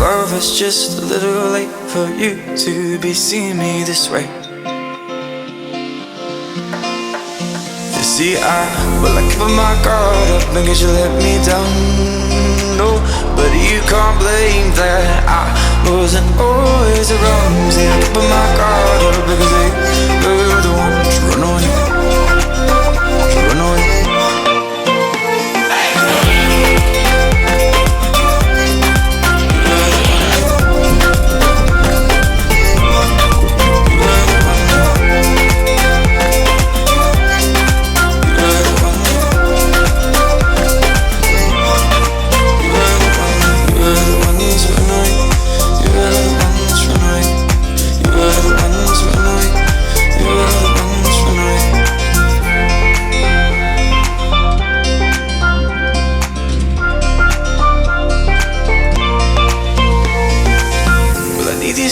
love is just a little late for you to be seeing me this way. You see, I keep my guard up in case you let me down. No, but you can't blame that I wasn't always around. See, I keep my guard up because they were the ones to run away, to run away.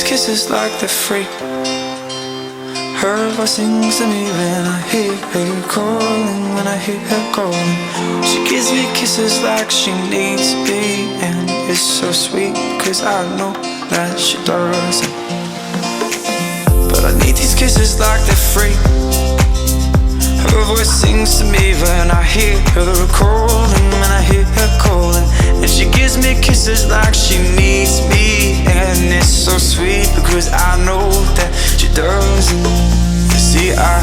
Kisses like they're free. Her voice sings to me when I hear her calling, when I hear her calling. She gives me kisses like she needs me, and it's so sweet, cause I know that she doesn't. But I need these kisses like they're free. Her voice sings to me when I hear her calling, when I hear her calling. And she gives me kisses like she needs me, and it's so sweet because I know that she doesn't. You see, I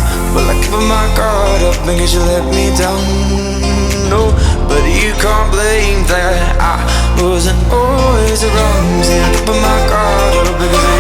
keep my guard up in case you let me down. No, but you can't blame that I wasn't always around. See, I keep my guard up because